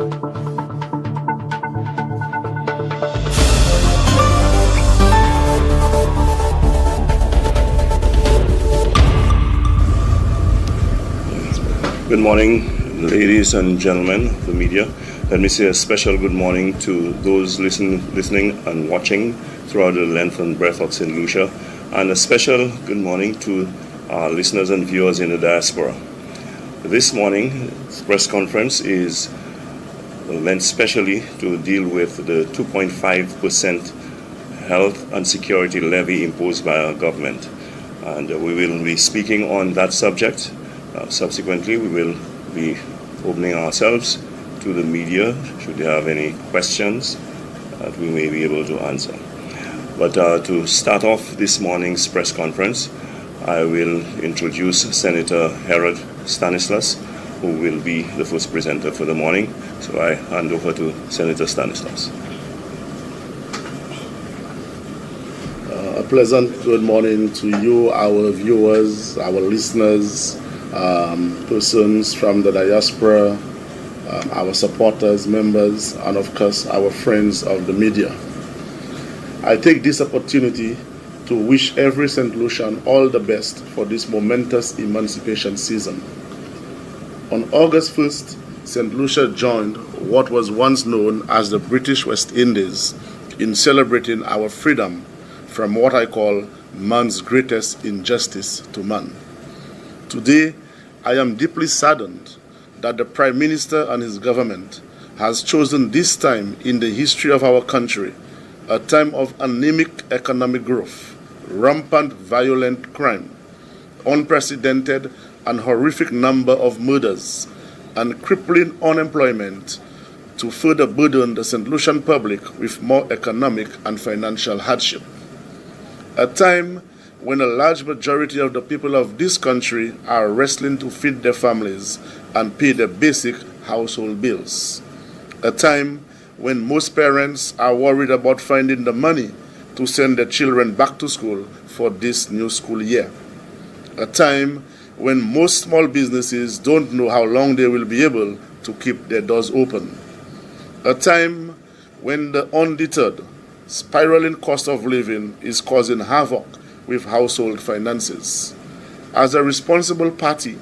Good morning, ladies and gentlemen of the media. Let me say a special good morning to those listening and watching throughout the length and breadth of St. Lucia, and a special good morning to our listeners and viewers in the diaspora. This morning's press conference is meant specially to deal with the 2.5% health and security levy imposed by our government. And we will be speaking on that subject. Subsequently, we will be opening ourselves to the media should they have any questions that we may be able to answer. But to start off this morning's press conference, I will introduce Senator Harold Stanislaus, who will be the first presenter for the morning. So I hand over to Senator Stanislaus. A pleasant good morning to you, our viewers, our listeners, persons from the diaspora, our supporters, members, and of course our friends of the media. I take this opportunity to wish every St. Lucian all the best for this momentous emancipation season. On August 1st, St. Lucia joined what was once known as the British West Indies in celebrating our freedom from what I call man's greatest injustice to man. Today, I am deeply saddened that the Prime Minister and his government has chosen this time in the history of our country, a time of anemic economic growth, rampant violent crime, unprecedented and horrific number of murders, and crippling unemployment, to further burden the St. Lucian public with more economic and financial hardship. A time when a large majority of the people of this country are wrestling to feed their families and pay their basic household bills. A time when most parents are worried about finding the money to send their children back to school for this new school year. A time when most small businesses don't know how long they will be able to keep their doors open. A time when the undeterred, spiraling cost of living is causing havoc with household finances. As a responsible party,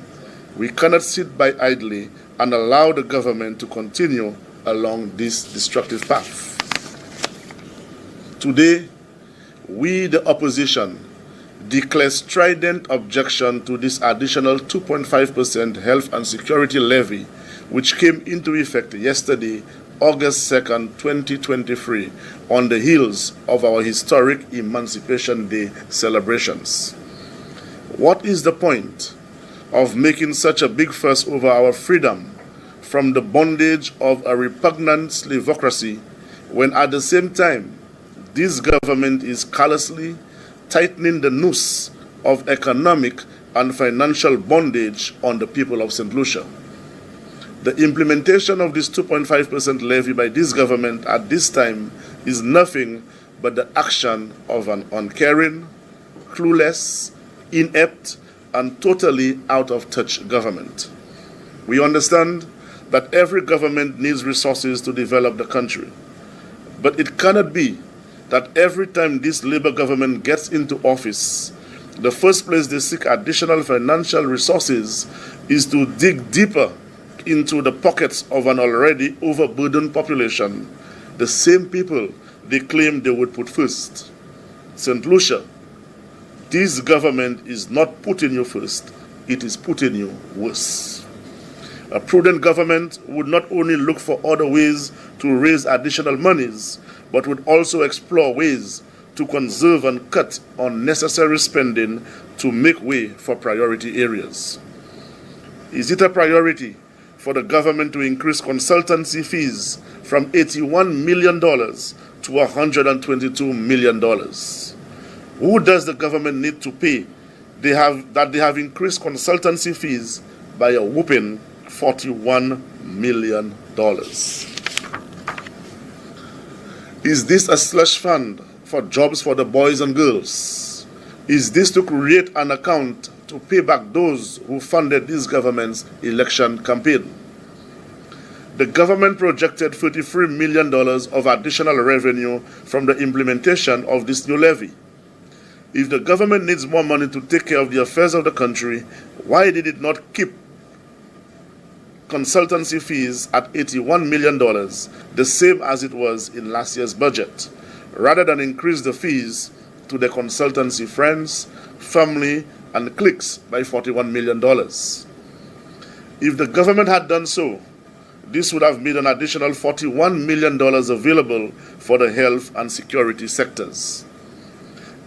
we cannot sit by idly and allow the government to continue along this destructive path. Today, we, the opposition, declare strident objection to this additional 2.5% health and security levy, which came into effect yesterday, August 2nd, 2023, on the heels of our historic Emancipation Day celebrations. What is the point of making such a big fuss over our freedom from the bondage of a repugnant slavocracy when at the same time this government is callously tightening the noose of economic and financial bondage on the people of St. Lucia? The implementation of this 2.5% levy by this government at this time is nothing but the action of an uncaring, clueless, inept, and totally out-of-touch government. We understand that every government needs resources to develop the country, but it cannot be that every time this Labour government gets into office, the first place they seek additional financial resources is to dig deeper into the pockets of an already overburdened population, the same people they claim they would put first. St. Lucia, this government is not putting you first, it is putting you worse. A prudent government would not only look for other ways to raise additional monies, but would also explore ways to conserve and cut unnecessary spending to make way for priority areas. Is it a priority for the government to increase consultancy fees from $81 million to $122 million? Who does the government need to pay? They have increased consultancy fees by a whopping $41 million. Is this a slush fund for jobs for the boys and girls? Is this to create an account to pay back those who funded this government's election campaign? The government projected $33 million of additional revenue from the implementation of this new levy. If the government needs more money to take care of the affairs of the country, why did it not keep consultancy fees at $81 million, the same as it was in last year's budget, rather than increase the fees to the consultancy friends, family, and cliques by $41 million? If the government had done so, this would have made an additional $41 million available for the health and security sectors.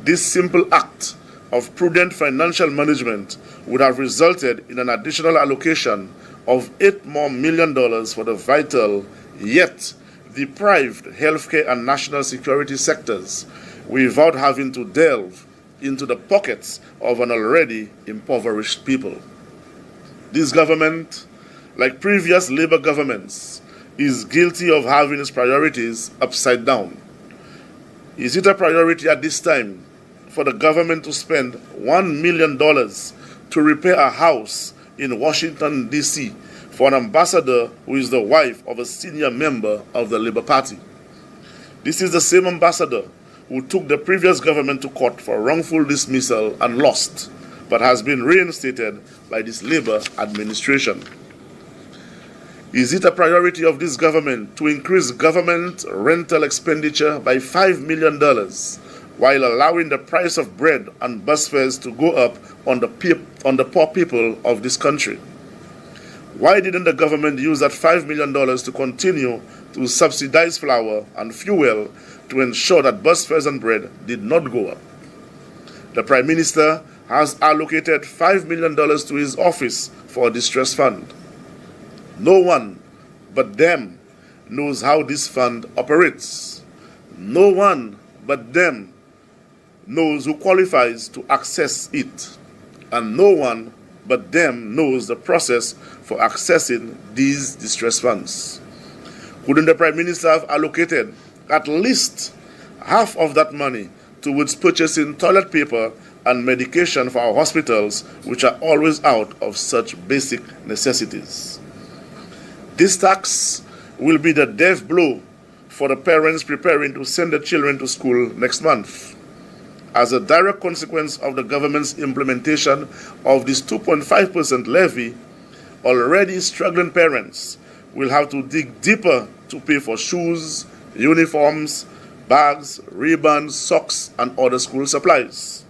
This simple act of prudent financial management would have resulted in an additional allocation of $8 million more for the vital, yet deprived healthcare and national security sectors, without having to delve into the pockets of an already impoverished people. This government, like previous Labour governments, is guilty of having its priorities upside down. Is it a priority at this time for the government to spend $1 million to repair a house in Washington, D.C. for an ambassador who is the wife of a senior member of the Labour Party? This is the same ambassador who took the previous government to court for wrongful dismissal and lost, but has been reinstated by this Labour administration. Is it a priority of this government to increase government rental expenditure by $5 million while allowing the price of bread and bus fares to go up on the poor people of this country? Why didn't the government use that $5 million to continue to subsidize flour and fuel to ensure that bus fares and bread did not go up? The Prime Minister has allocated $5 million to his office for a distress fund. No one but them knows how this fund operates. No one but them knows who qualifies to access it. And no one but them knows the process for accessing these distress funds. Couldn't the Prime Minister have allocated at least half of that money towards purchasing toilet paper and medication for our hospitals, which are always out of such basic necessities? This tax will be the death blow for the parents preparing to send their children to school next month. As a direct consequence of the government's implementation of this 2.5% levy, already struggling parents will have to dig deeper to pay for shoes, uniforms, bags, ribbons, socks, and other school supplies.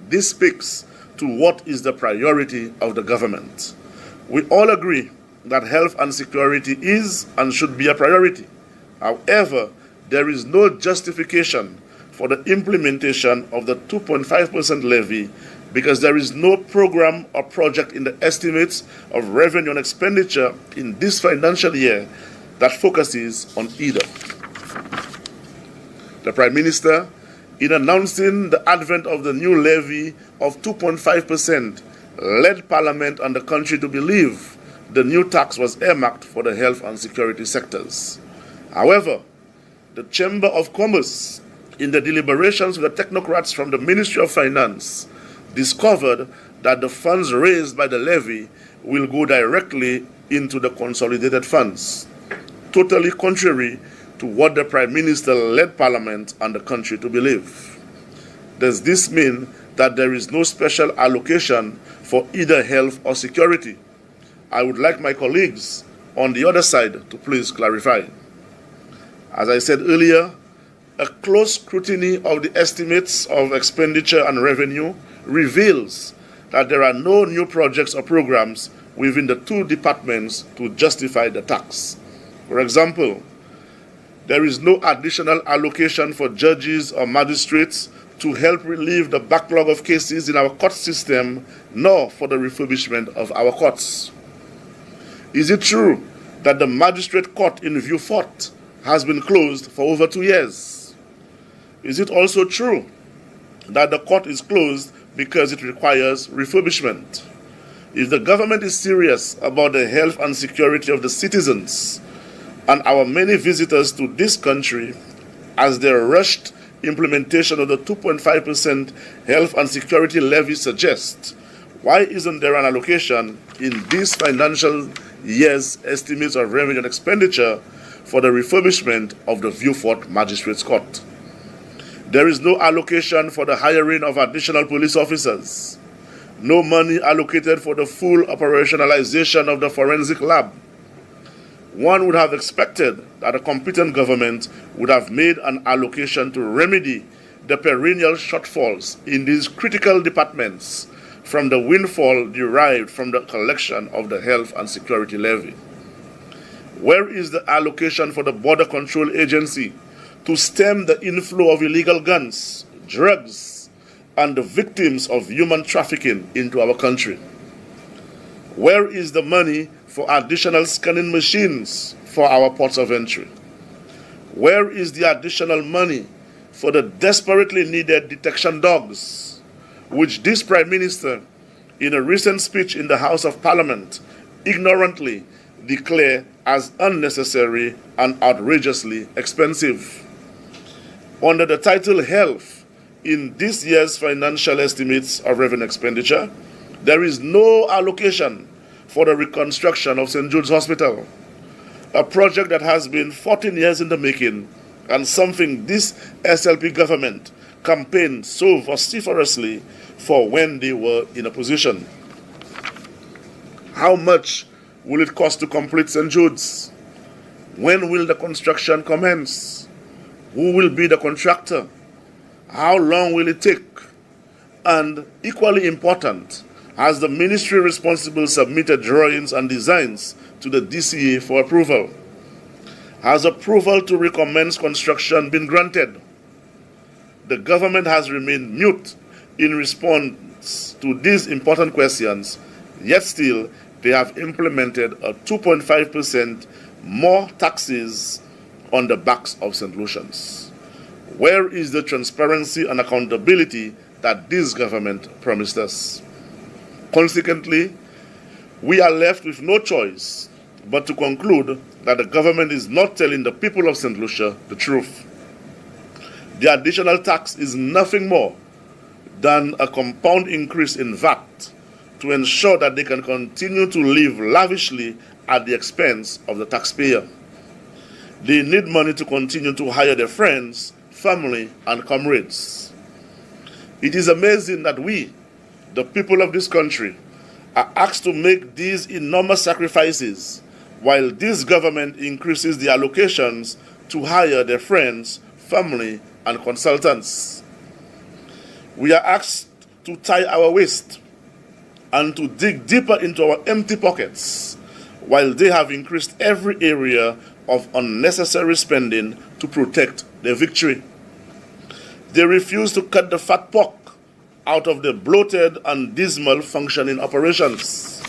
This speaks to what is the priority of the government. We all agree that health and security is and should be a priority. However, there is no justification for the implementation of the 2.5% levy because there is no program or project in the estimates of revenue and expenditure in this financial year that focuses on either. The Prime Minister, in announcing the advent of the new levy of 2.5%, led Parliament and the country to believe the new tax was earmarked for the health and security sectors. However, the Chamber of Commerce, in the deliberations with the technocrats from the Ministry of Finance, discovered that the funds raised by the levy will go directly into the consolidated funds, totally contrary to what the Prime Minister led Parliament and the country to believe. Does this mean that there is no special allocation for either health or security? I would like my colleagues on the other side to please clarify. As I said earlier, a close scrutiny of the estimates of expenditure and revenue reveals that there are no new projects or programs within the two departments to justify the tax. For example, there is no additional allocation for judges or magistrates to help relieve the backlog of cases in our court system, nor for the refurbishment of our courts. Is it true that the magistrate court in Vieux Fort has been closed for over 2 years? Is it also true that the court is closed because it requires refurbishment? If the government is serious about the health and security of the citizens and our many visitors to this country, as their rushed implementation of the 2.5% health and security levy suggests, why isn't there an allocation in this financial year's estimates of revenue and expenditure for the refurbishment of the Vieux-Fort Magistrates Court. There is no allocation for the hiring of additional police officers, no money allocated for the full operationalization of the forensic lab. One would have expected that a competent government would have made an allocation to remedy the perennial shortfalls in these critical departments from the windfall derived from the collection of the health and security levy. Where is the allocation for the Border Control Agency to stem the inflow of illegal guns, drugs, and the victims of human trafficking into our country? Where is the money for additional scanning machines for our ports of entry? Where is the additional money for the desperately needed detection dogs, which this Prime Minister, in a recent speech in the House of Parliament, ignorantly declared as unnecessary and outrageously expensive? Under the title Health, in this year's financial estimates of revenue expenditure, there is no allocation for the reconstruction of St. Jude's Hospital, a project that has been 14 years in the making and something this SLP government campaigned so vociferously for when they were in opposition. How much will it cost to complete St. Jude's? When will the construction commence? Who will be the contractor? How long will it take? And equally important, has the ministry responsible submitted drawings and designs to the DCA for approval? Has approval to recommence construction been granted? The government has remained mute in response to these important questions, yet still they have implemented a 2.5% more taxes on the backs of St. Lucians. Where is the transparency and accountability that this government promised us? Consequently, we are left with no choice but to conclude that the government is not telling the people of St. Lucia the truth. The additional tax is nothing more than a compound increase in VAT to ensure that they can continue to live lavishly at the expense of the taxpayer. They need money to continue to hire their friends, family, and comrades. It is amazing that we, the people of this country, are asked to make these enormous sacrifices while this government increases the allocations to hire their friends, family, and consultants. We are asked to tie our waist and to dig deeper into our empty pockets while they have increased every area of unnecessary spending to protect their victory. They refuse to cut the fat pork out of the bloated and dismal functioning operations.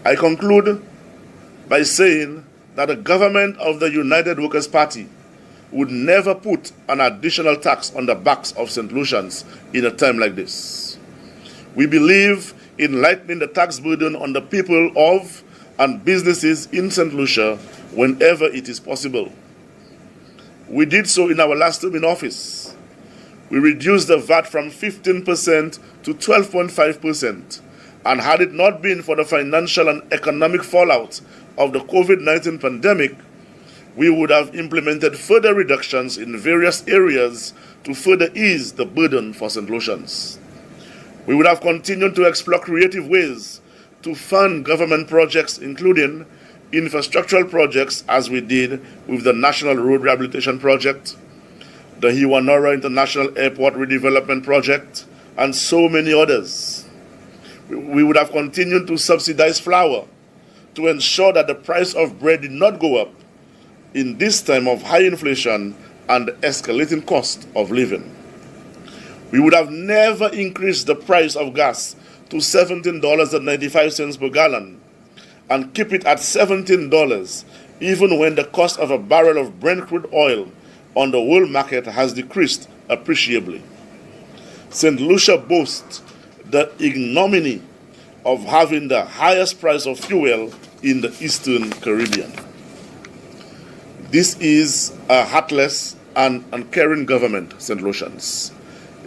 I conclude by saying that the government of the United Workers' Party would never put an additional tax on the backs of St. Lucians in a time like this. We believe in lightening the tax burden on the people of and businesses in St. Lucia whenever it is possible. We did so in our last term in office. We reduced the VAT from 15% to 12.5%, and had it not been for the financial and economic fallout of the COVID-19 pandemic, we would have implemented further reductions in various areas to further ease the burden for St. Lucians. We would have continued to explore creative ways to fund government projects, including infrastructural projects, as we did with the National Road Rehabilitation Project, the Hiwanora International Airport Redevelopment Project, and so many others. We would have continued to subsidize flour to ensure that the price of bread did not go up in this time of high inflation and escalating cost of living. We would have never increased the price of gas to $17.95 per gallon and keep it at $17 even when the cost of a barrel of Brent crude oil on the world market has decreased appreciably. St. Lucia boasts the ignominy of having the highest price of fuel in the Eastern Caribbean. This is a heartless and uncaring government, St. Lucians.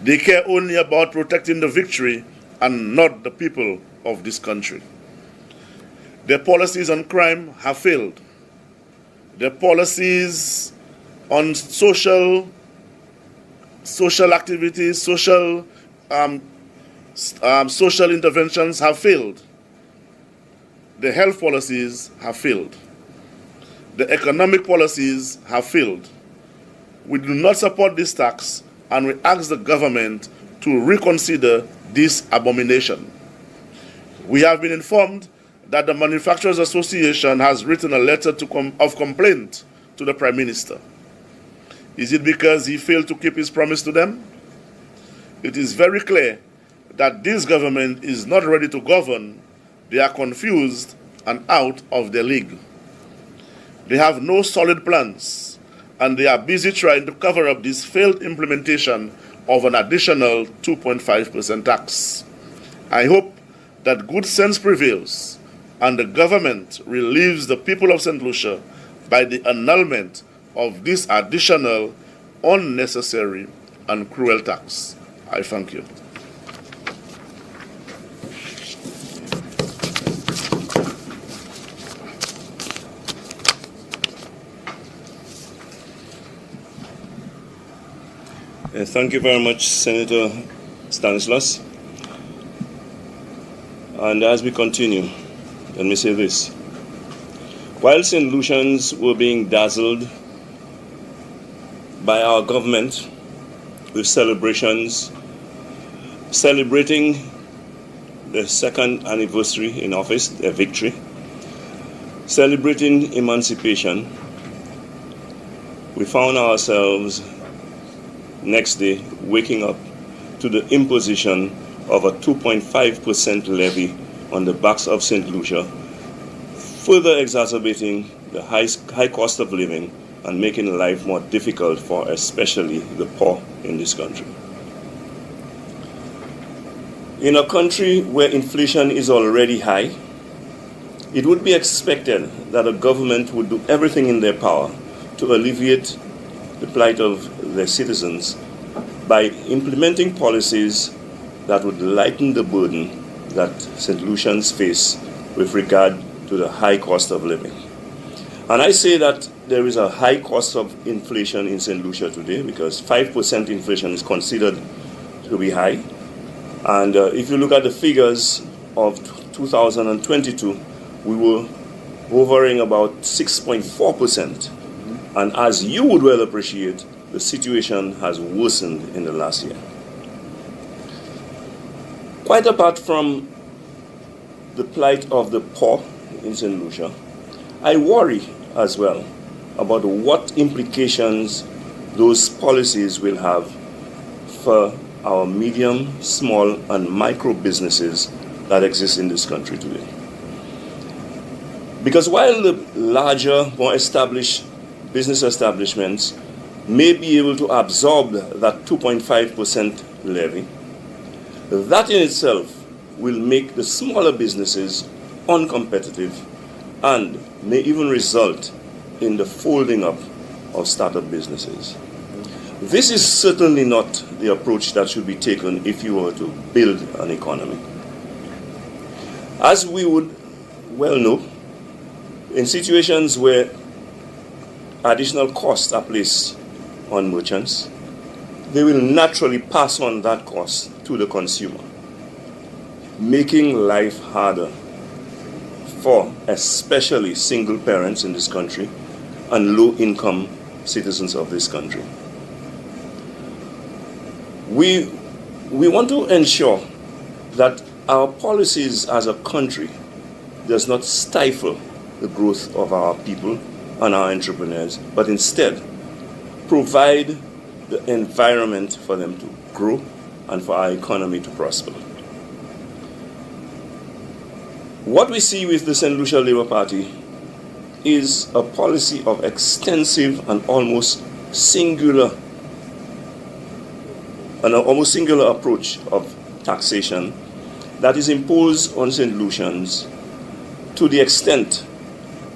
They care only about protecting the victory and not the people of this country. Their policies on crime have failed. Their policies on social activities, social interventions have failed. The health policies have failed. The economic policies have failed. We do not support this tax, and we ask the government to reconsider this abomination. We have been informed that the Manufacturers Association has written a letter of complaint to the Prime Minister. Is it because he failed to keep his promise to them? It is very clear that this government is not ready to govern. They are confused and out of their league. They have no solid plans, and they are busy trying to cover up this failed implementation of an additional 2.5% tax. I hope that good sense prevails and the government relieves the people of St. Lucia by the annulment of this additional, unnecessary, and cruel tax. I thank you. Thank you very much, Senator Stanislas. And as we continue, let me say this. While St. Lucians were being dazzled by our government with celebrations, celebrating the second anniversary in office, their victory, celebrating emancipation, we found ourselves next day waking up to the imposition of a 2.5% levy on the backs of St. Lucia, further exacerbating the high cost of living and making life more difficult for especially the poor in this country. In a country where inflation is already high, it would be expected that a government would do everything in their power to alleviate the plight of their citizens by implementing policies that would lighten the burden that St. Lucians face with regard to the high cost of living. And I say that there is a high cost of inflation in St. Lucia today because 5% inflation is considered to be high. And if you look at the figures of 2022, we were hovering about 6.4%. And as you would well appreciate, the situation has worsened in the last year. Quite apart from the plight of the poor in St. Lucia, I worry as well about what implications those policies will have for our medium, small, and micro businesses that exist in this country today. Because while the larger, more established business establishments may be able to absorb that 2.5% levy, that in itself will make the smaller businesses uncompetitive and may even result in the folding up of startup businesses. This is certainly not the approach that should be taken if you were to build an economy. As we would well know, in situations where additional costs are placed on merchants, they will naturally pass on that cost to the consumer, making life harder for especially single parents in this country and low-income citizens of this country. We want to ensure that our policies as a country does not stifle the growth of our people and our entrepreneurs, but instead provide the environment for them to grow and for our economy to prosper. What we see with the St. Lucia Labour Party is a policy of extensive and almost singular approach of taxation that is imposed on St. Lucians to the extent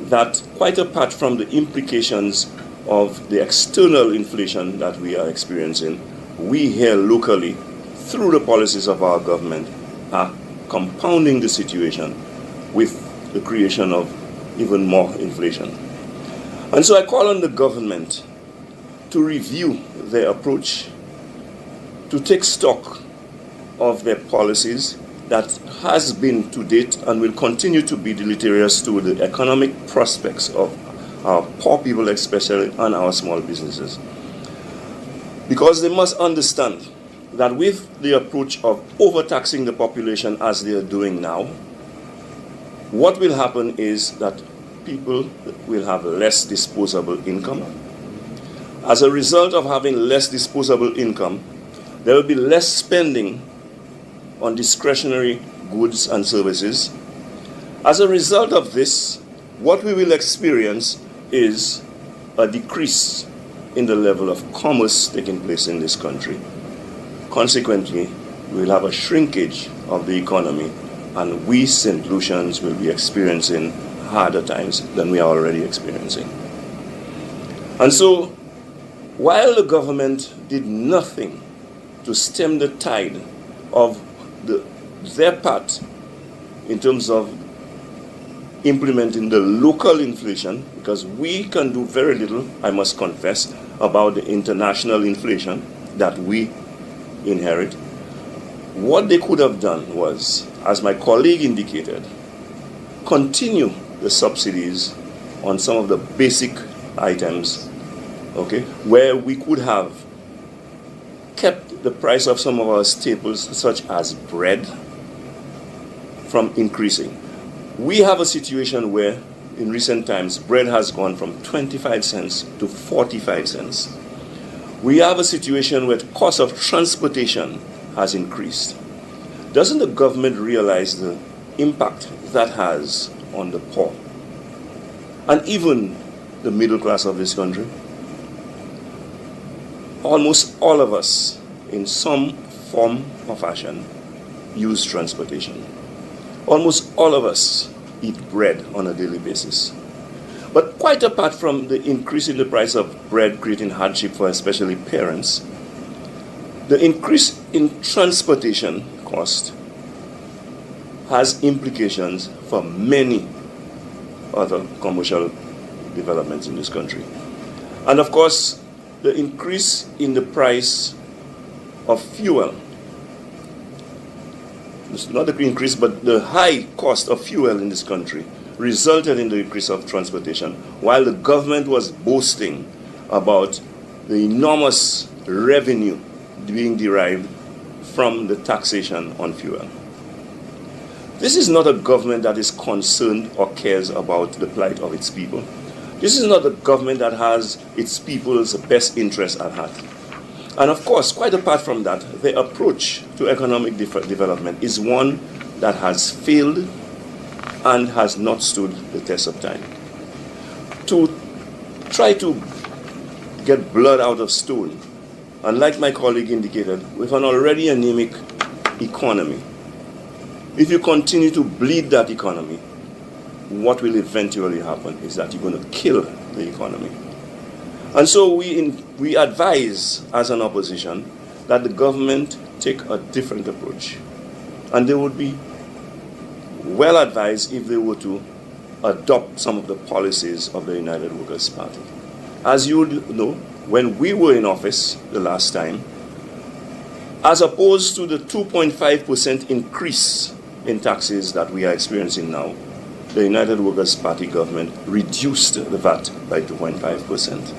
that, quite apart from the implications of the external inflation that we are experiencing, we here locally, through the policies of our government, are compounding the situation with the creation of even more inflation. And so I call on the government to review their approach, to take stock of their policies that has been to date and will continue to be deleterious to the economic prospects of our poor people especially and our small businesses. Because they must understand that with the approach of overtaxing the population as they are doing now, what will happen is that people will have less disposable income. As a result of having less disposable income, there will be less spending on discretionary goods and services. As a result of this, what we will experience is a decrease in the level of commerce taking place in this country. Consequently, we will have a shrinkage of the economy, and we St. Lucians will be experiencing harder times than we are already experiencing. And so, while the government did nothing to stem the tide of their part in terms of implementing the local inflation, because we can do very little, I must confess, about the international inflation that we inherit. What they could have done was, as my colleague indicated, continue the subsidies on some of the basic items, okay, where we could have kept the price of some of our staples, such as bread, from increasing. We have a situation where, in recent times, bread has gone from 25 cents to 45 cents. We have a situation where the cost of transportation has increased. Doesn't the government realize the impact that has on the poor and even the middle class of this country? Almost all of us, in some form or fashion, use transportation. Almost all of us eat bread on a daily basis. But quite apart from the increase in the price of bread creating hardship for especially parents, the increase in transportation cost has implications for many other commercial developments in this country. And of course, the increase in the price of fuel, it's not the increase, but the high cost of fuel in this country resulted in the increase of transportation, while the government was boasting about the enormous revenue being derived from the taxation on fuel. This is not a government that is concerned or cares about the plight of its people. This is not a government that has its people's best interests at heart. And of course, quite apart from that, the approach to economic development is one that has failed and has not stood the test of time. To try to get blood out of stone, and like my colleague indicated, with an already anemic economy, if you continue to bleed that economy, what will eventually happen is that you're going to kill the economy. And so we advise as an opposition that the government take a different approach. And they would be well advised if they were to adopt some of the policies of the United Workers' Party. As you know, when we were in office the last time, as opposed to the 2.5% increase in taxes that we are experiencing now, the United Workers' Party government reduced the VAT by 2.5%.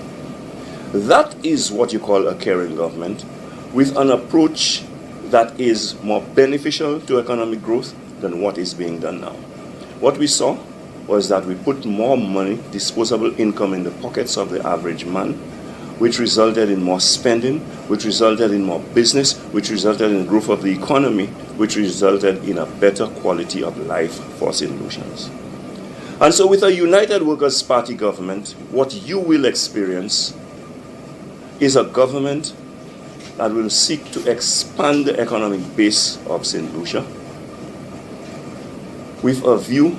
That is what you call a caring government, with an approach that is more beneficial to economic growth than what is being done now. What we saw was that we put more money, disposable income, in the pockets of the average man, which resulted in more spending, which resulted in more business, which resulted in growth of the economy, which resulted in a better quality of life for St. Lucians. And so with a United Workers' Party government, what you will experience is a government that will seek to expand the economic base of St. Lucia with a view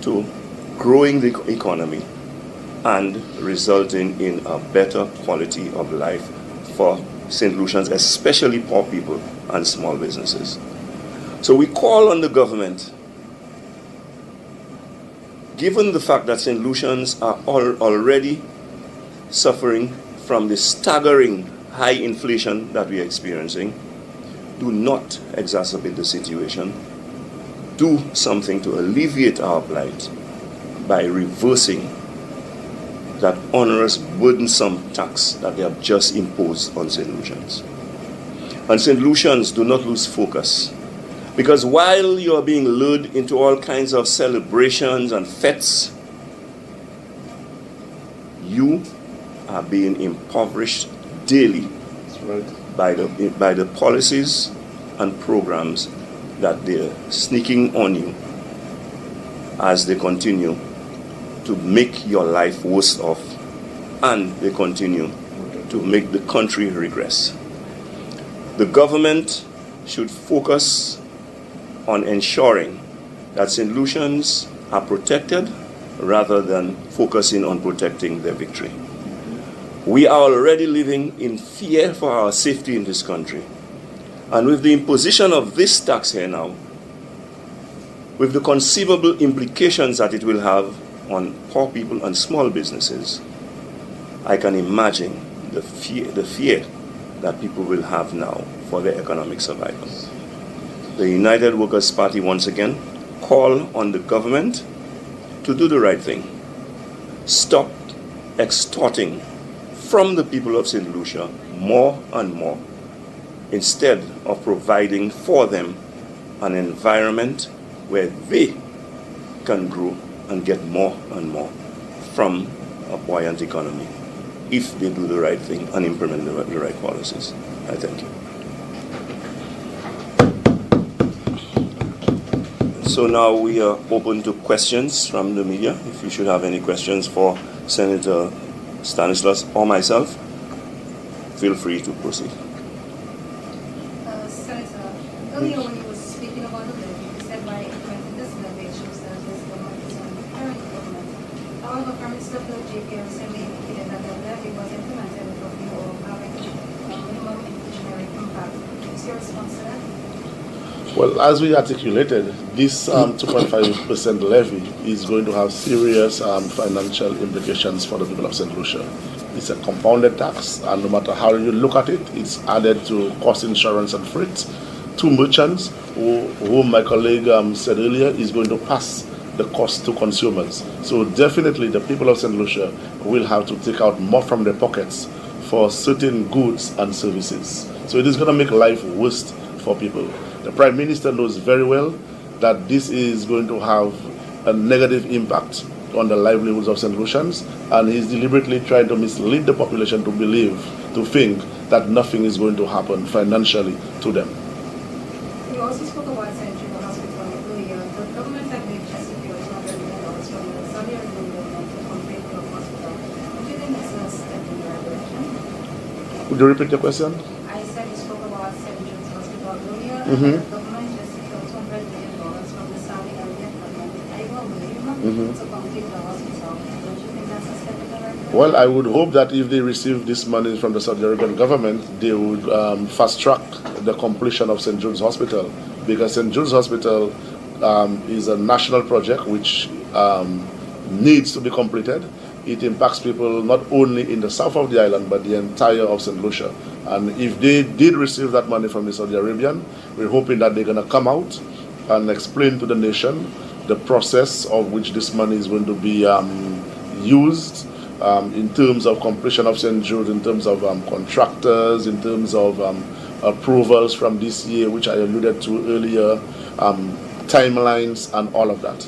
to growing the economy and resulting in a better quality of life for St. Lucians, especially poor people and small businesses. So we call on the government given the fact that St. Lucians are already suffering from the staggering high inflation that we are experiencing, do not exacerbate the situation. Do something to alleviate our plight by reversing that onerous, burdensome tax that they have just imposed on St. Lucians. And St. Lucians, do not lose focus. Because while you are being lured into all kinds of celebrations and fetes, you are being impoverished daily. That's right. by the policies and programs that they're sneaking on you as they continue to make your life worse off, and they continue to make the country regress. The government should focus on ensuring that St. Lucians are protected rather than focusing on protecting their victory. We are already living in fear for our safety in this country. And with the imposition of this tax here now, with the conceivable implications that it will have on poor people and small businesses, I can imagine the fear that people will have now for their economic survival. The United Workers' Party once again call on the government to do the right thing. Stop extorting from the people of St. Lucia more and more, instead of providing for them an environment where they can grow and get more and more from a buoyant economy, if they do the right thing and implement the right policies. I thank you. So now we are open to questions from the media. If you should have any questions for Senator Stanislas or myself, feel free to proceed. Senator, earlier when you were speaking about the levy, you said by implementing this levy, it shows that this government is on the current government. However, Prime Minister Bill J.P. recently indicated that the levy was implemented with a view of having a minimum inflationary impact. Is your response to that? Well, as we articulated, this 2.5% levy is going to have serious financial implications for the people of St. Lucia. It's a compounded tax, and no matter how you look at it, it's added to cost insurance and freight. Two merchants, whom my colleague said earlier, is going to pass the cost to consumers. So definitely the people of St. Lucia will have to take out more from their pockets for certain goods and services. So it is going to make life worse for people. The Prime Minister knows very well that this is going to have a negative impact on the livelihoods of St. Lucians, and he's deliberately trying to mislead the population to think that nothing is going to happen financially to them. You also spoke about St. Lucia Hospital earlier. The government had made Chesapeake $200 million from the Saudi Arabian government to complete the hospital. Do you think it's a step in the right direction? Would you repeat your question? I said you spoke about St. Lucia's Hospital earlier. Mm-hmm. The government just secured $200 million from the Saudi Arabian government. To complete the hospital. Don't you think that's a step in the right direction? Well, I would hope that if they receive this money from the Saudi Arabian government, they would fast track the completion of St. Jude's Hospital, because St. Jude's Hospital is a national project which needs to be completed. It impacts people not only in the south of the island, but the entire of St. Lucia. And if they did receive that money from the Saudi Arabian, we're hoping that they're going to come out and explain to the nation the process of which this money is going to be used in terms of completion of St. Jude, in terms of contractors, in terms of approvals from this year, which I alluded to earlier, timelines, and all of that.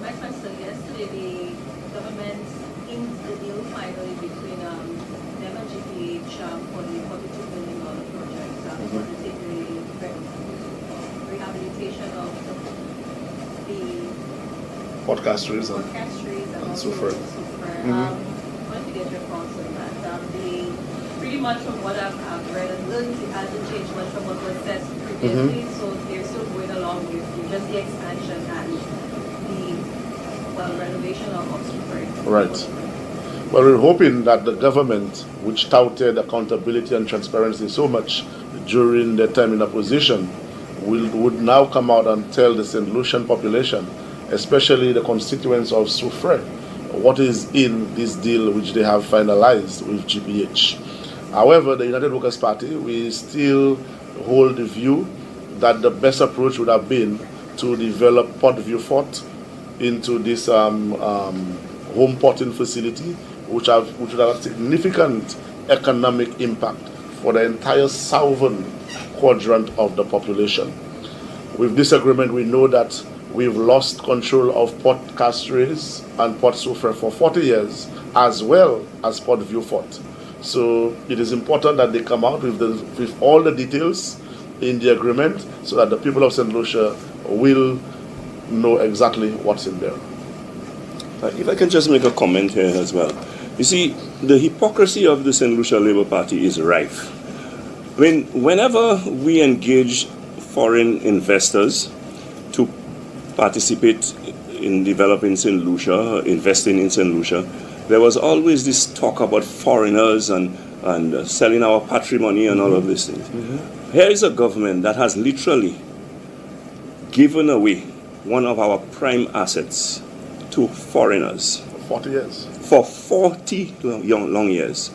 My question, yesterday the government inked the deal finally between them and GPH for the $42 million project for the rehabilitation of the Podcasters and so forth. I want to get your thoughts on that. Pretty much from what I've read and learned, it hasn't changed much from what was said previously, so they're still going along with just the expansion and the renovation of Oxford. Right. Well, we're hoping that the government, which touted accountability and transparency so much during their time in opposition, would now come out and tell the St. Lucian population, especially the constituents of Soufrière, what is in this deal which they have finalized with GPH. However, the United Workers' Party, we still hold the view that the best approach would have been to develop Port Vieux-Fort into this home porting facility, which would have a significant economic impact for the entire southern quadrant of the population. With this agreement, we know that we've lost control of Port Castries and Port Soufrière for 40 years, as well as Port Vieux-Fort. So it is important that they come out with all the details in the agreement so that the people of St. Lucia will know exactly what's in there. If I can just make a comment here as well. You see, the hypocrisy of the St. Lucia Labour Party is rife. I mean, whenever we engage foreign investors to participate in developing St. Lucia, investing in St. Lucia, there was always this talk about foreigners and selling our patrimony and all of these things. Mm-hmm. Here is a government that has literally given away one of our prime assets to foreigners. For 40 years. For 40 long years.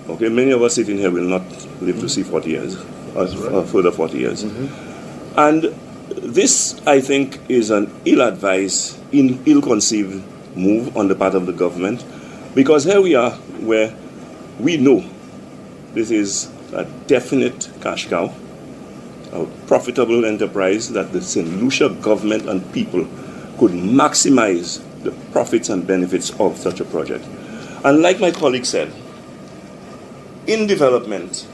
Okay, many of us sitting here will not live to see 40 years, or further 40 years. Mm-hmm. And this, I think, is an ill-advised, ill-conceived move on the part of the government, because here we are where we know this is a definite cash cow, a profitable enterprise that the St. Lucia government and people could maximize the profits and benefits of such a project. And like my colleague said, in development,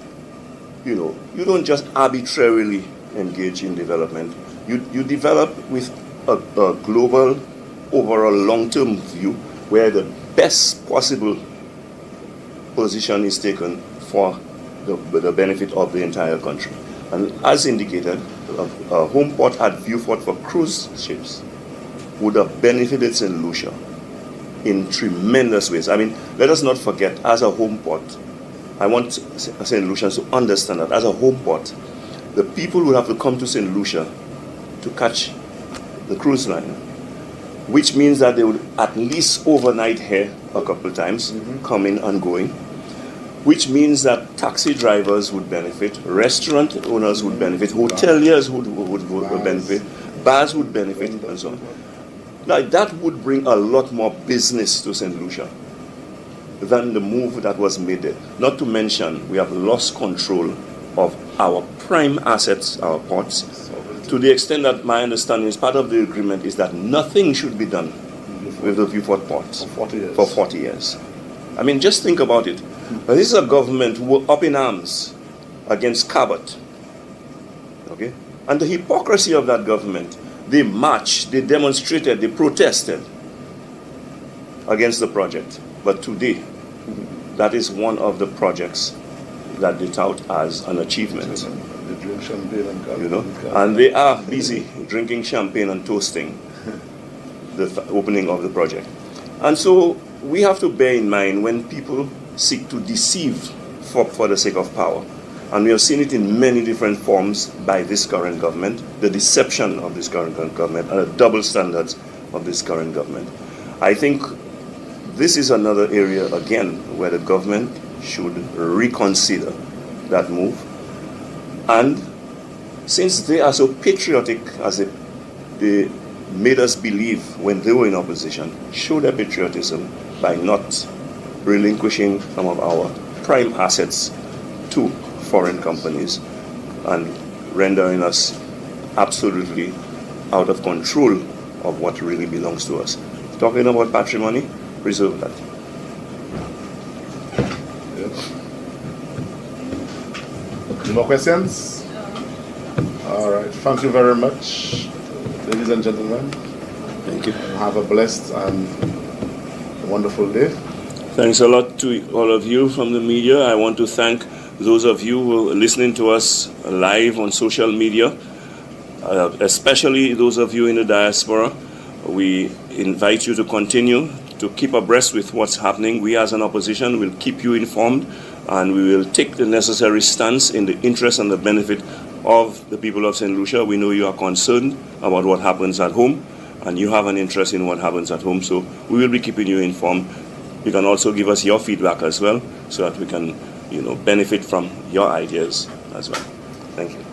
you don't just arbitrarily engage in development. You develop with a global, overall long-term view where the best possible position is taken for the benefit of the entire country. And as indicated, a home port at Vieux-Fort for cruise ships would have benefited St. Lucia in tremendous ways. I mean, let us not forget, as a home port, I want St. Lucians to understand that as a home port, the people would have to come to St. Lucia to catch the cruise line, which means that they would at least overnight here a couple of times, coming and going, which means that taxi drivers would benefit, restaurant owners would benefit, hoteliers would benefit, bars would benefit, and so on. Now, that would bring a lot more business to St. Lucia than the move that was made there. Not to mention, we have lost control of our prime assets, our ports, to the extent that my understanding is part of the agreement is that nothing should be done with the Vieux-Fort ports for 40 years. I mean, just think about it. This is a government who were up in arms against Cabot. Okay? And the hypocrisy of that government, they marched, they demonstrated, they protested against the project. But today, that is one of the projects that they tout as an achievement. They drink champagne and and they are busy drinking champagne and toasting the opening of the project. And so we have to bear in mind when people seek to deceive for the sake of power. And we have seen it in many different forms by this current government, the deception of this current government and the double standards of this current government. I think this is another area, again, where the government should reconsider that move. And since they are so patriotic as they made us believe when they were in opposition, show their patriotism by not relinquishing some of our prime assets to foreign companies and rendering us absolutely out of control of what really belongs to us. Talking about patrimony, preserve that. Yes. Any more questions? All right. Thank you very much, ladies and gentlemen. Thank you. Have a blessed and wonderful day. Thanks a lot to all of you from the media. I want to thank those of you who are listening to us live on social media, especially those of you in the diaspora. We invite you to continue to keep abreast with what's happening. We as an opposition will keep you informed, and we will take the necessary stance in the interest and the benefit of the people of St. Lucia. We know you are concerned about what happens at home, and you have an interest in what happens at home, so we will be keeping you informed. You can also give us your feedback as well, so that we can, benefit from your ideas as well. Thank you.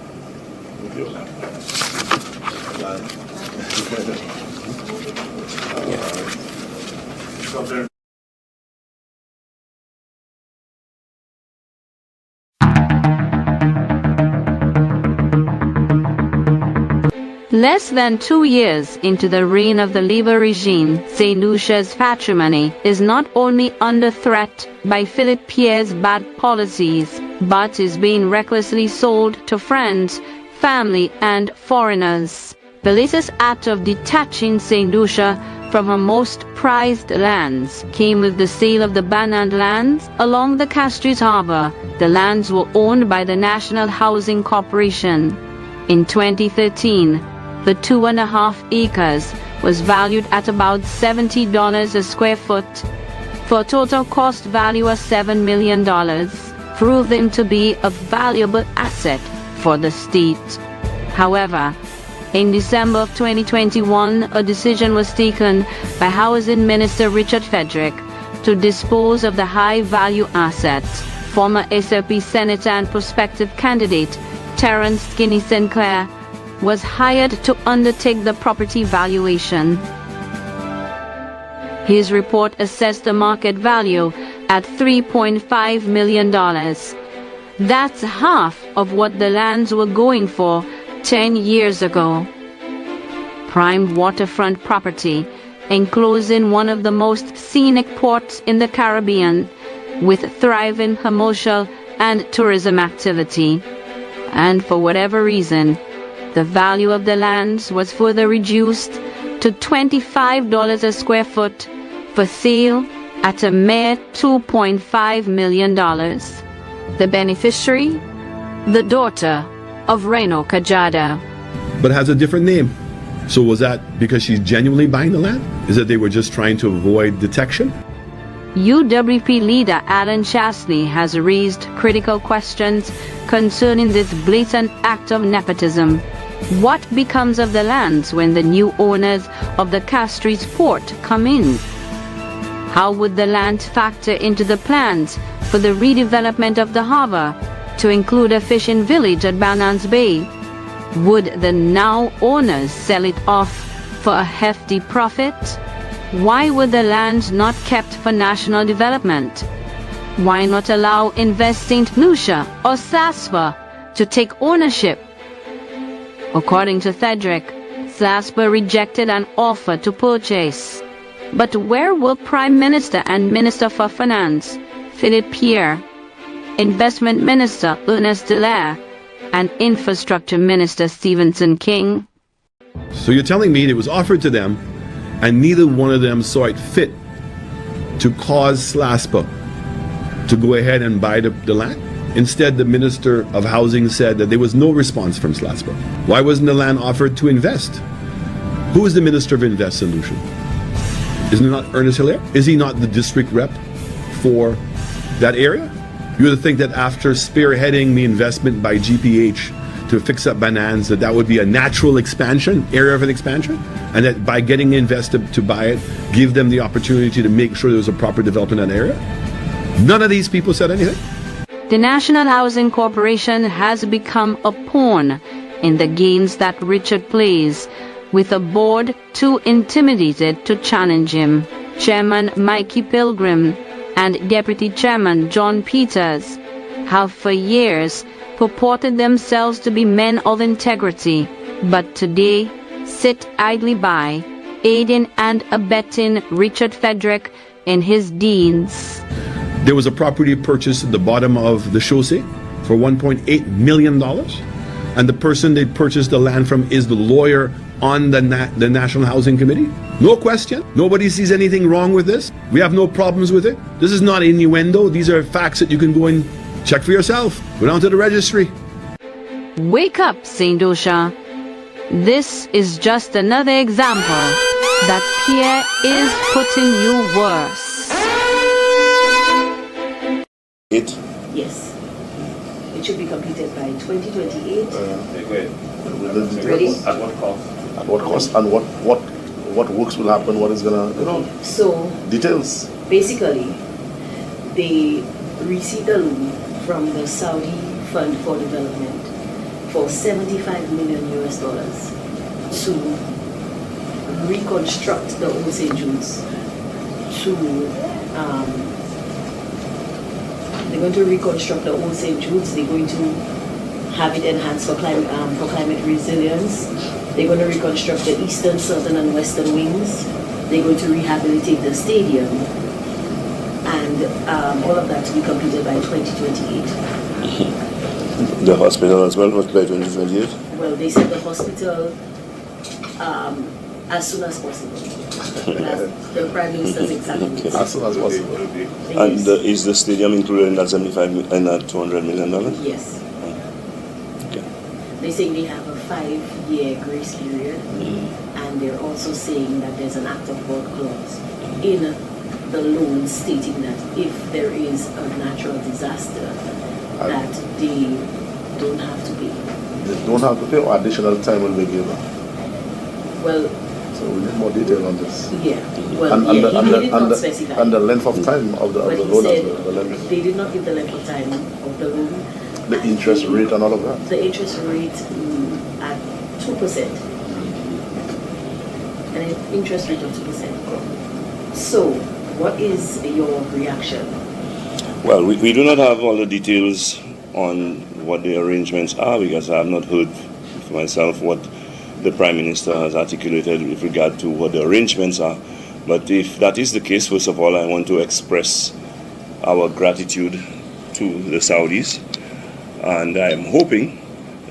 Less than 2 years into the reign of the Labour regime, St. Lucia's patrimony is not only under threat by Philip Pierre's bad policies, but is being recklessly sold to friends, family and foreigners. The latest act of detaching St. Lucia from her most prized lands came with the sale of the Banand lands along the Castries Harbour. The lands were owned by the National Housing Corporation. In 2013, the 2.5 acres was valued at about $70 a square foot for a total cost value of $7 million, proving to be a valuable asset for the state. However, in December of 2021, a decision was taken by Housing Minister Richard Frederick to dispose of the high-value asset. Former SLP Senator and prospective candidate Terence Skinny Sinclair was hired to undertake the property valuation. His report assessed the market value at $3.5 million. That's half of what the lands were going for 10 years ago. Prime waterfront property enclosing one of the most scenic ports in the Caribbean, with thriving commercial and tourism activity. And for whatever reason, the value of the lands was further reduced to $25 a square foot for sale at a mere $2.5 million. The beneficiary? The daughter of Reno Kajada. But has a different name. So was that because she's genuinely buying the land? Is that they were just trying to avoid detection? UWP leader Alan Shasley has raised critical questions concerning this blatant act of nepotism. What becomes of the lands when the new owners of the Castries port come in? How would the land factor into the plans for the redevelopment of the harbor to include a fishing village at Banans Bay? Would the now owners sell it off for a hefty profit? Why were the lands not kept for national development? Why not allow investing St. Lucia or SASPA to take ownership? According to Frederick, SASPA rejected an offer to purchase. But where were Prime Minister and Minister for Finance, Philip Pierre, Investment Minister Ernest Delaire, and Infrastructure Minister Stephenson King? So you're telling me it was offered to them and neither one of them saw it fit to cause SLASPA to go ahead and buy the land? Instead, the Minister of Housing said that there was no response from SLASPA. Why wasn't the land offered to invest? Who is the Minister of Invest Solution? Isn't it not Ernest Hilaire? Is he not the district rep for that area? You would think that after spearheading the investment by GPH to fix up Banans, that would be a natural expansion, area of an expansion, and that by getting invested to buy it, give them the opportunity to make sure there was a proper development in that area. None of these people said anything. The National Housing Corporation has become a pawn in the games that Richard plays, with a board too intimidated to challenge him. Chairman Mikey Pilgrim and Deputy Chairman John Peters have for years purported themselves to be men of integrity, but today sit idly by, aiding and abetting Richard Frederick in his deeds. There was a property purchased at the bottom of the chaussee for $1.8 million. And the person they purchased the land from is the lawyer on the National Housing Committee. No question. Nobody sees anything wrong with this. We have no problems with it. This is not innuendo. These are facts that you can go and check for yourself. Go down to the registry. Wake up, St. Lucia. This is just another example that Pierre is putting you worse. It? Yes. It it should be completed by 2028. With the details. Ready? At what cost? At what cost and what works will happen, what is gonna, So details. basically, they received a loan from the Saudi Fund for Development for $75 million to reconstruct the old St. Jude's. They're going to reconstruct the old St. Jude's. They're going to have it enhanced for climate resilience. They're going to reconstruct the eastern, southern, and western wings. They're going to rehabilitate the stadium, and all of that to be completed by 2028. The hospital as well, but by 2028? Well, they said the hospital as soon as possible. That's the Prime Minister's exact words. As soon as possible. And is the stadium included in that $200 million? Yes. Okay. They're saying they have a 5-year grace period, and they're also saying that there's an act of God clause in the loan stating that if there is a natural disaster, that they don't have to pay. They don't have to pay, or additional time will be given. Well, So we need more detail on this. yeah. Well, he did not specify. And the length of time of the But he loan as said well. The length, they did not give the length of time of the loan. the And interest rate and all of that. The interest rate at 2%. An interest rate of 2%. So, what is your reaction? Well, we do not have all the details on what the arrangements are because I have not heard for myself what the Prime Minister has articulated with regard to what the arrangements are. But if that is the case, first of all, I want to express our gratitude to the Saudis. And I am hoping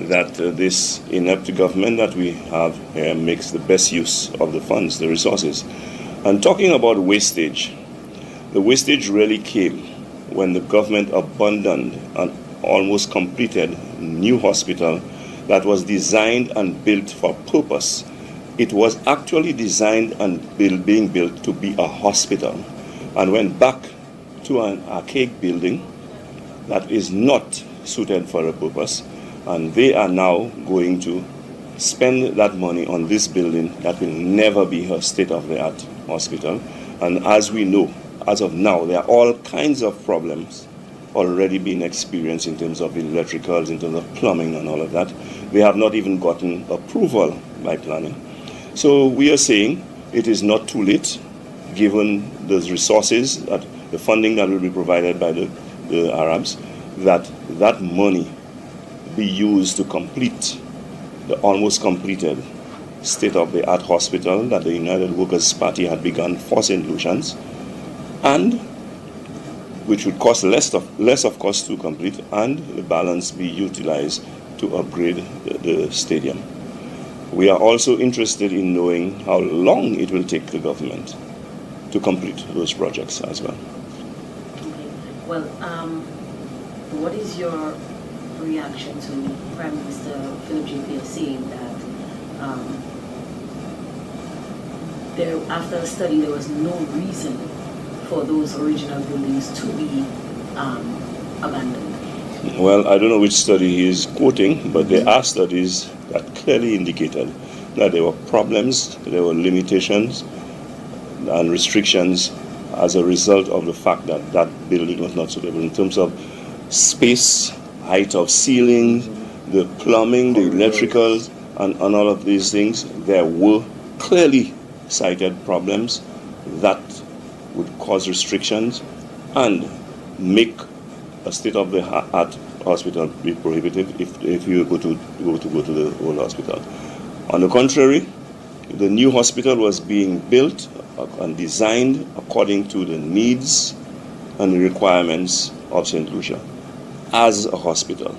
that this inept government that we have here makes the best use of the funds, the resources. And talking about wastage, the wastage really came when the government abandoned an almost completed new hospital that was designed and built for purpose. It was actually designed and being built to be a hospital and went back to an archaic building that is not suited for a purpose, and they are now going to spend that money on this building that will never be a state-of-the-art hospital. And as we know, as of now, there are all kinds of problems already being experienced in terms of electricals, in terms of plumbing and all of that. They have not even gotten approval by planning. So we are saying it is not too late, given the resources, that the funding that will be provided by the Arabs, that money be used to complete the almost completed state-of-the-art hospital that the United Workers' Party had begun for St. Lucians, and which would cost less of cost to complete, and the balance be utilized to upgrade the stadium. We are also interested in knowing how long it will take the government to complete those projects as well. Okay. Well, what is your reaction to Prime Minister Philip J. Pierce saying that after a study there was no reason for those original buildings to be abandoned? Well, I don't know which study he is quoting, but there are studies that clearly indicated that there were problems, there were limitations and restrictions as a result of the fact that that building was not suitable in terms of space, height of ceiling, the plumbing, the electricals, and all of these things. There were clearly cited problems that would cause restrictions and make a state-of-the-art hospital be prohibitive if you were to go to the old hospital. On the contrary, the new hospital was being built and designed according to the needs and the requirements of St. Lucia as a hospital.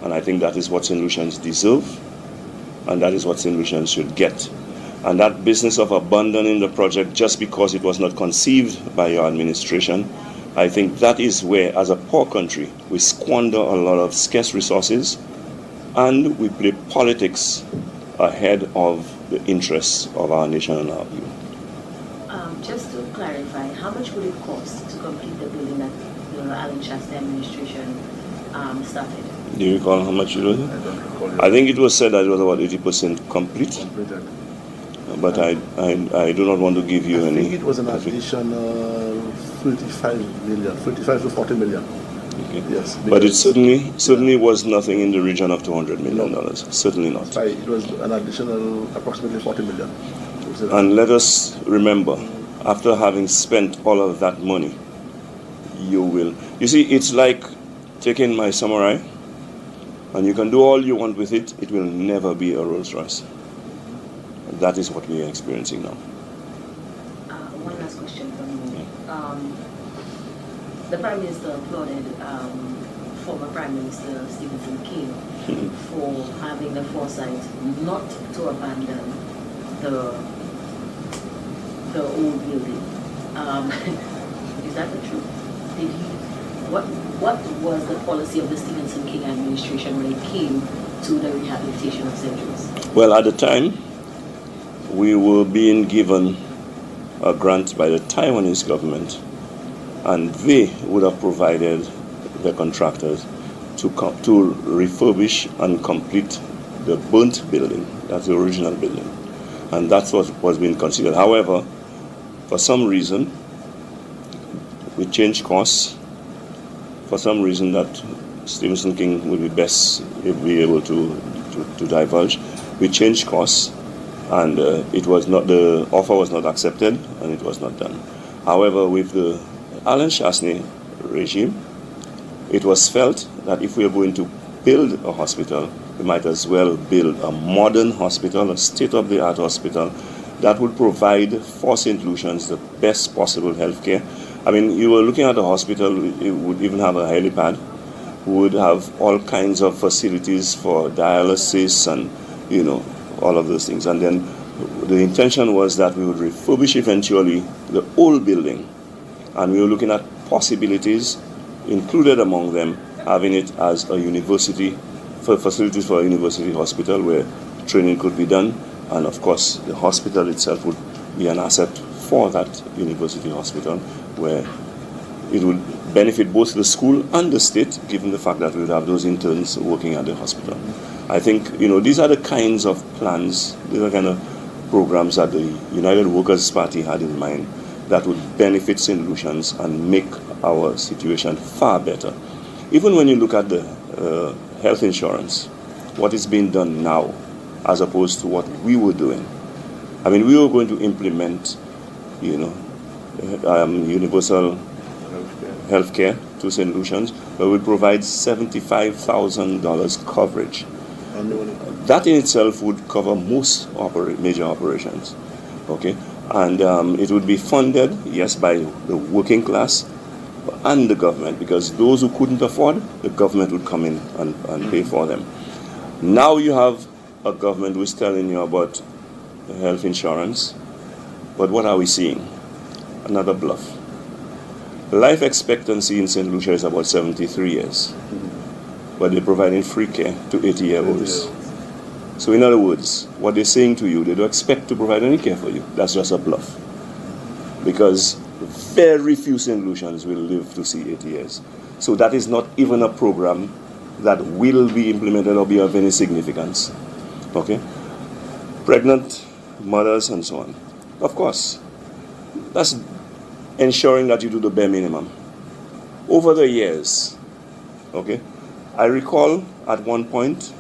And I think that is what St. Lucians deserve, and that is what St. Lucians should get. And that business of abandoning the project just because it was not conceived by your administration, I think that is where, as a poor country, we squander a lot of scarce resources and we play politics ahead of the interests of our nation and our people. Just to clarify, how much would it cost to complete the building that the Alan Shasta administration started? Do you recall how much it was? I don't recall. I think it was said that it was about 80% complete, Completed. but I do not want to give you I any. think it was an additional 35 to 40 million. Okay. Yes. But it because- certainly was nothing in the region of $200 million. Certainly not. Sorry, it was an additional approximately 40 million. And let us remember, after having spent all of that money, you see, it's like taking my Samurai, and you can do all you want with it, it will never be a Rolls Royce. That is what we are experiencing now. One last question from me. The Prime Minister applauded former Prime Minister Stephen King for having the foresight not to abandon the old building. Is that the truth? Did he? What was the policy of the Stephen King administration when it came to the rehabilitation of St. Louis? Well, at the time, we were being given a grant by the Taiwanese government, and they would have provided the contractors to refurbish and complete the burnt building. That's the original building, and that's what was being considered. However, for some reason, we changed course. For some reason that Stephen King would be best be able to divulge, we changed course, and the offer was not accepted, and it was not done. However, with the Alan Chasney regime, it was felt that if we are going to build a hospital, we might as well build a modern hospital, a state-of-the-art hospital that would provide for St. Lucians the best possible health care. I mean, you were looking at a hospital, it would even have a helipad, would have all kinds of facilities for dialysis and, all of those things. And then the intention was that we would refurbish eventually the old building. And we were looking at possibilities, included among them having it as a university, for facilities for a university hospital where training could be done. And of course, the hospital itself would be an asset for that university hospital, where it would benefit both the school and the state, given the fact that we would have those interns working at the hospital. I think, these are the kinds of plans, these are the kind of programs that the United Workers' Party had in mind that would benefit St. Lucians and make our situation far better. Even when you look at the health insurance, what is being done now, as opposed to what we were doing. I mean, we were going to implement, universal health care to St. Lucians, but we provide $75,000 coverage. That in itself would cover most major operations, okay? And it would be funded, yes, by the working class and the government, because those who couldn't afford, the government would come in and pay for them. Now you have a government who is telling you about health insurance, but what are we seeing? Another bluff. Life expectancy in St. Lucia is about 73 years, but they're providing free care to 80-year-olds. So in other words, what they're saying to you, they don't expect to provide any care for you. That's just a bluff. Because very few St. Lucians will live to see 80 years. So that is not even a program that will be implemented or be of any significance. Okay? Pregnant mothers and so on. Of course, that's ensuring that you do the bare minimum. Over the years, okay, I recall at one point,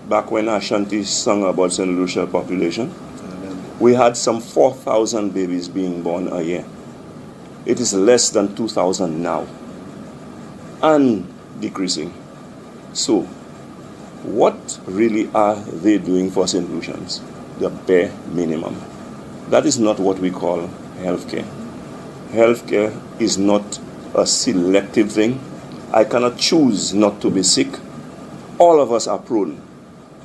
back when Ashanti sung about St. Lucia population, we had some 4,000 babies being born a year. It is less than 2,000 now, and decreasing. So, what really are they doing for St. Lucians? The bare minimum. That is not what we call healthcare. Healthcare is not a selective thing. I cannot choose not to be sick. All of us are prone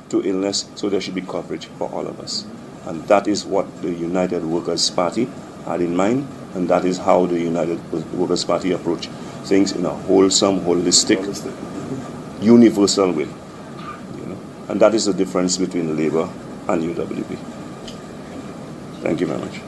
to illness, so there should be coverage for all of us. And that is what the United Workers' Party had in mind, and that is how the United Workers' Party approach things in a wholesome, holistic, universal way. And that is the difference between Labour and UWP. Thank you very much.